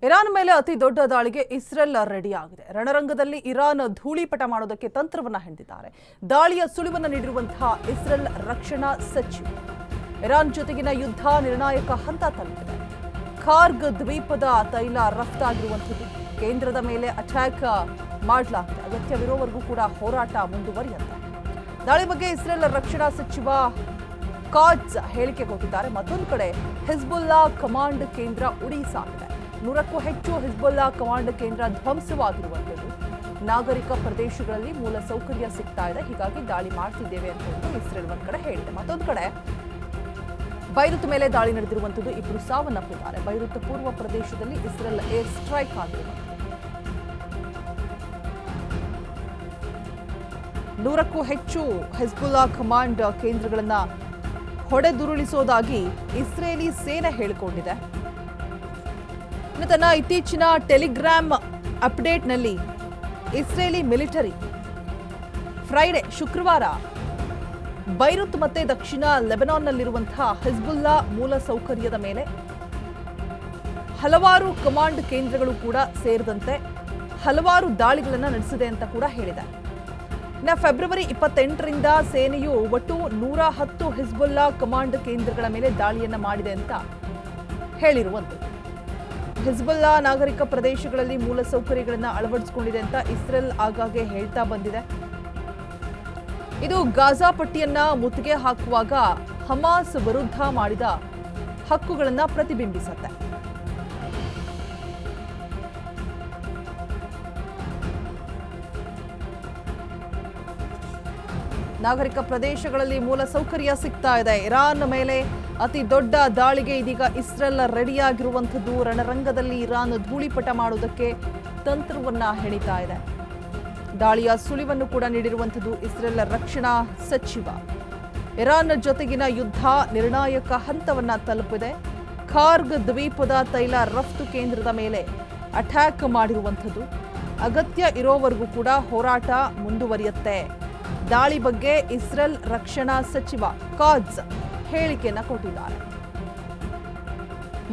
Iran ಮೇಲೆ ಅತಿ ದೊಡ್ಡ ದಾಳಿಗೆ ಇಸ್ರೇಲ್ ರೆಡಿ ಆಗಿದೆ. ರಣರಂಗದಲ್ಲಿ ಇರಾನ್ ಧೂಳಿಪಟ ಮಾಡೋದಕ್ಕೆ ತಂತ್ರವನ್ನ ಹೆಣೆದಿದ್ದಾರೆ. ದಾಳಿಯ ಸುಳಿವನ್ನು ನೀಡಿರುವಂತಹ ಇಸ್ರೇಲ್ ರಕ್ಷಣಾ ಸಚಿವ ಇರಾನ್ ಜೊತೆಗಿನ ಯುದ್ಧ ನಿರ್ಣಾಯಕ ಹಂತ ತಲುಪಿದೆ. ಖಾರ್ಗ್ ದ್ವೀಪದ ತೈಲ ರಫ್ತಾಗಿರುವಂಥದ್ದು. ಕೇಂದ್ರದ ಮೇಲೆ ಅಟ್ಯಾಕ್ ಮಾಡಲಾಗಿದೆ. ಅಗತ್ಯವಿರೋವರೆಗೂ ಕೂಡ ಹೋರಾಟ ಮುಂದುವರಿಯುತ್ತೆ. ದಾಳಿ ಬಗ್ಗೆ ಇಸ್ರೇಲ್ ರಕ್ಷಣಾ ಸಚಿವ ಕಾಟ್ಜ್ ಹೇಳಿಕೆ ಕೊಟ್ಟಿದ್ದಾರೆ. ಮತ್ತೊಂದು ಕಡೆ ಹಿಜ್ಬುಲ್ಲಾ ಕಮಾಂಡ್ ಕೇಂದ್ರ ಉಡೀಸಾಗಿದೆ. 100ಕ್ಕೂ ಹೆಚ್ಚು ಹಿಜ್ಬುಲ್ಲಾ ಕಮಾಂಡ್ ಕೇಂದ್ರ ಧ್ವಂಸವಾಗಿರುವಂಥದ್ದು. ನಾಗರಿಕ ಪ್ರದೇಶಗಳಲ್ಲಿ ಮೂಲ ಸೌಕರ್ಯ ಸಿಗ್ತಾ ಇದೆ, ಹೀಗಾಗಿ ದಾಳಿ ಮಾಡ್ತಿದ್ದೇವೆ ಅಂತ ಹೇಳಿ ಇಸ್ರೇಲ್ ಒಂದ್ ಕಡೆ ಹೇಳಿದೆ. ಮತ್ತೊಂದು ಕಡೆ ಬೈರುತ್ ಮೇಲೆ ದಾಳಿ ನಡೆದಿರುವಂಥದ್ದು. 2 ಸಾವನ್ನಪ್ಪಿದ್ದಾರೆ. ಬೈರುತ್ ಪೂರ್ವ ಪ್ರದೇಶದಲ್ಲಿ ಇಸ್ರೇಲ್ ಏರ್ ಸ್ಟ್ರೈಕ್ ಆಗಿರುವಂಥದ್ದು. 100ಕ್ಕೂ ಹೆಚ್ಚು ಹಿಜ್ಬುಲ್ಲಾ ಕಮಾಂಡ್ ಕೇಂದ್ರಗಳನ್ನ ಹೊಡೆದುರುಳಿಸೋದಾಗಿ ಇಸ್ರೇಲಿ ಸೇನೆ ಹೇಳಿಕೊಂಡಿದೆ. ತನ್ನ ಇತ್ತೀಚಿನ ಟೆಲಿಗ್ರಾಮ್ ಅಪ್ಡೇಟ್ನಲ್ಲಿ ಇಸ್ರೇಲಿ ಮಿಲಿಟರಿ ಫ್ರೈಡೆ ಶುಕ್ರವಾರ ಬೈರುತ್ ಮತ್ತೆ ದಕ್ಷಿಣ ಲೆಬನಾನ್ನಲ್ಲಿರುವಂತಹ ಹಿಜ್ಬುಲ್ಲಾ ಮೂಲ ಸೌಕರ್ಯದ ಮೇಲೆ ಹಲವಾರು ಕಮಾಂಡ್ ಕೇಂದ್ರಗಳು ಕೂಡ ಸೇರಿದಂತೆ ಹಲವಾರು ದಾಳಿಗಳನ್ನು ನಡೆಸಿದೆ ಅಂತ ಕೂಡ ಹೇಳಿದೆ. ಫೆಬ್ರವರಿ 28ರಿಂದ ಸೇನೆಯು ಒಟ್ಟು 110 ಹಿಜ್ಬುಲ್ಲಾ ಕಮಾಂಡ್ ಕೇಂದ್ರಗಳ ಮೇಲೆ ದಾಳಿಯನ್ನ ಮಾಡಿದೆ ಅಂತ ಹೇಳಿರುವಂಥದ್ದು. ಹಿಜ್ಬುಲ್ಲಾ ನಾಗರಿಕ ಪ್ರದೇಶಗಳಲ್ಲಿ ಮೂಲ ಸೌಕರ್ಯಗಳನ್ನು ಅಳವಡಿಸಿಕೊಂಡಿದೆ ಅಂತ ಇಸ್ರೇಲ್ ಆಗಾಗ್ಗೆ ಹೇಳ್ತಾ ಬಂದಿದೆ. ಇದು ಗಾಜಾ ಪಟ್ಟಿಯನ್ನ ಮುತ್ತಿಗೆ ಹಾಕುವಾಗ ಹಮಾಸ್ ವಿರುದ್ಧ ಮಾಡಿದ ಹಕ್ಕುಗಳನ್ನು ಪ್ರತಿಬಿಂಬಿಸುತ್ತೆ. ನಾಗರಿಕ ಪ್ರದೇಶಗಳಲ್ಲಿ ಮೂಲ ಸೌಕರ್ಯ ಸಿಗ್ತಾ ಇದೆ. ಇರಾನ್ ಮೇಲೆ ಅತಿ ದೊಡ್ಡ ದಾಳಿಗೆ ಇದೀಗ ಇಸ್ರೇಲ್ ರೆಡಿಯಾಗಿರುವಂಥದ್ದು. ರಣರಂಗದಲ್ಲಿ ಇರಾನ್ ಧೂಳಿಪಟ ಮಾಡುವುದಕ್ಕೆ ತಂತ್ರವನ್ನ ಹೆಣಿತಾ ಇದೆ. ದಾಳಿಯ ಸುಳಿವನ್ನು ಕೂಡ ನೀಡಿರುವಂಥದ್ದು ಇಸ್ರೇಲ್ ರಕ್ಷಣಾ ಸಚಿವ. ಇರಾನ್ ಜೊತೆಗಿನ ಯುದ್ಧ ನಿರ್ಣಾಯಕ ಹಂತವನ್ನ ತಲುಪಿದೆ. ಖಾರ್ಗ್ ದ್ವೀಪದ ತೈಲ ರಫ್ತು ಕೇಂದ್ರದ ಮೇಲೆ ಅಟ್ಯಾಕ್ ಮಾಡಿರುವಂಥದ್ದು. ಅಗತ್ಯ ಇರೋವರೆಗೂ ಕೂಡ ಹೋರಾಟ ಮುಂದುವರಿಯುತ್ತೆ. ದಾಳಿ ಬಗ್ಗೆ ಇಸ್ರೇಲ್ ರಕ್ಷಣಾ ಸಚಿವ ಕಾಟ್ಜ್ ಹೇಳಿಕೆಯನ್ನ ಕೊಟ್ಟಿದ್ದಾರೆ.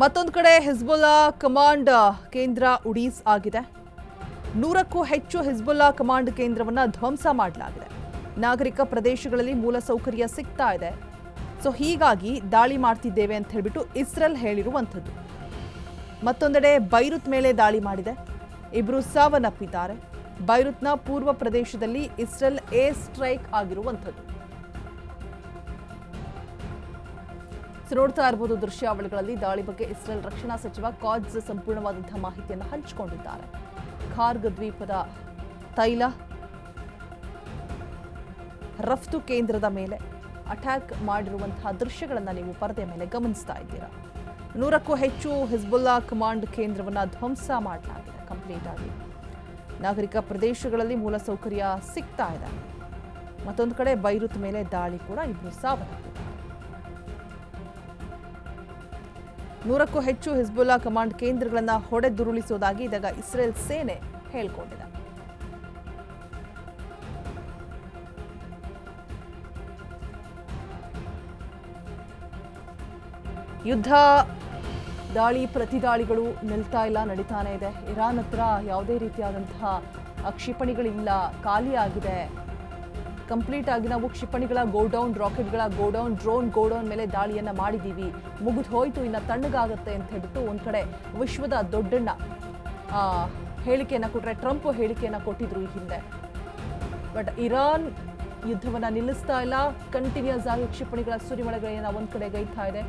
ಮತ್ತೊಂದು ಕಡೆ ಹಿಜ್ಬುಲ್ಲಾ ಕಮಾಂಡ್ ಕೇಂದ್ರ ಉಡೀಸ್ ಆಗಿದೆ. 100ಕ್ಕೂ ಹೆಚ್ಚು ಹಿಜ್ಬುಲ್ಲಾ ಕಮಾಂಡ್ ಕೇಂದ್ರವನ್ನ ಧ್ವಂಸ ಮಾಡಲಾಗಿದೆ. ನಾಗರಿಕ ಪ್ರದೇಶಗಳಲ್ಲಿ ಮೂಲ ಸೌಕರ್ಯ ಸಿಗ್ತಾ ಇದೆ. ಸೊ ಹೀಗಾಗಿ ದಾಳಿ ಮಾಡ್ತಿದ್ದೇವೆ ಅಂತ ಹೇಳ್ಬಿಟ್ಟು ಇಸ್ರೇಲ್ ಹೇಳಿರುವಂಥದ್ದು. ಮತ್ತೊಂದೆಡೆ ಬೈರುತ್ ಮೇಲೆ ದಾಳಿ ಮಾಡಿದೆ. 2 ಸಾವನ್ನಪ್ಪಿದ್ದಾರೆ. ಬೈರುತ್ನ ಪೂರ್ವ ಪ್ರದೇಶದಲ್ಲಿ ಇಸ್ರೇಲ್ ಏರ್ ಸ್ಟ್ರೈಕ್ ಆಗಿರುವಂಥದ್ದು. ನೋಡ್ತಾ ಇರಬಹುದು ದೃಶ್ಯಾವಳಿಗಳಲ್ಲಿ ದಾಳಿ ಬಗ್ಗೆ ಇಸ್ರೇಲ್ ರಕ್ಷಣಾ ಸಚಿವ ಕಾಟ್ಜ್ ಸಂಪೂರ್ಣವಾದಂತಹ ಮಾಹಿತಿಯನ್ನು ಹಂಚಿಕೊಂಡಿದ್ದಾರೆ. ಖಾರ್ಗ್ ದ್ವೀಪದ ತೈಲ ರಫ್ತು ಕೇಂದ್ರದ ಮೇಲೆ ಅಟ್ಯಾಕ್ ಮಾಡಿರುವಂತಹ ದೃಶ್ಯಗಳನ್ನು ನೀವು ಪರದೆ ಮೇಲೆ ಗಮನಿಸ್ತಾ ಇದ್ದೀರಾ. 100ಕ್ಕೂ ಹೆಚ್ಚು ಹಿಜ್ಬುಲ್ಲಾ ಕಮಾಂಡ್ ಕೇಂದ್ರವನ್ನು ಧ್ವಂಸ ಮಾಡಲಾಗಿದೆ ಕಂಪ್ಲೀಟ್ ಆಗಿ. ನಾಗರಿಕ ಪ್ರದೇಶಗಳಲ್ಲಿ ಮೂಲ ಸೌಕರ್ಯ ಸಿಗ್ತಾ ಇದೆ. ಮತ್ತೊಂದು ಕಡೆ ಬೈರುತ್ ಮೇಲೆ ದಾಳಿ ಕೂಡ 2 ಸಾವನ್ನಪ್ಪಿದ್ದಾರೆ. 100ಕ್ಕೂ ಹೆಚ್ಚು ಹಿಜ್ಬುಲ್ಲಾ ಕಮಾಂಡ್ ಕೇಂದ್ರಗಳನ್ನು ಹೊಡೆದುರುಳಿಸುವುದಾಗಿ ಇದೀಗ ಇಸ್ರೇಲ್ ಸೇನೆ ಹೇಳಿಕೊಂಡಿದೆ. ಯುದ್ಧ ದಾಳಿ ಪ್ರತಿದಾಳಿಗಳು ನಿಲ್ತಾ ಇಲ್ಲ, ನಡೀತಾನೆ ಇದೆ. ಇರಾನ್ ಹತ್ರ ಯಾವುದೇ ರೀತಿಯಾದಂತಹ ಕ್ಷಿಪಣಿಗಳಿಲ್ಲ, ಖಾಲಿಯಾಗಿದೆ. ಕಂಪ್ಲೀಟ್ ಆಗಿ ನಾವು ಕ್ಷಿಪಣಿಗಳ ಗೋಡೌನ್, ರಾಕೆಟ್ಗಳ ಗೋಡೌನ್, ಡ್ರೋನ್ ಗೋಡೌನ್ ಮೇಲೆ ದಾಳಿಯನ್ನ ಮಾಡಿದ್ದೀವಿ, ಮುಗಿದು ಹೋಯ್ತು, ಇನ್ನು ತಣ್ಣಗಾಗುತ್ತೆ ಅಂತ ಹೇಳ್ಬಿಟ್ಟು ಒಂದ್ ಕಡೆ ವಿಶ್ವದ ದೊಡ್ಡಣ್ಣ ಹೇಳಿಕೆಯನ್ನ ಕೊಟ್ಟರೆ, ಟ್ರಂಪ್ ಹೇಳಿಕೆಯನ್ನ ಕೊಟ್ಟಿದ್ರು ಈ ಹಿಂದೆ. ಬಟ್ ಇರಾನ್ ಯುದ್ಧವನ್ನ ನಿಲ್ಲಿಸ್ತಾ ಇಲ್ಲ. ಕಂಟಿನ್ಯೂಸ್ ಆಗಿ ಕ್ಷಿಪಣಿಗಳ ಸುರಿಮಳೆಗಳನ್ನ ಒಂದ್ ಕಡೆ ಗೈತಾ ಇದೆ.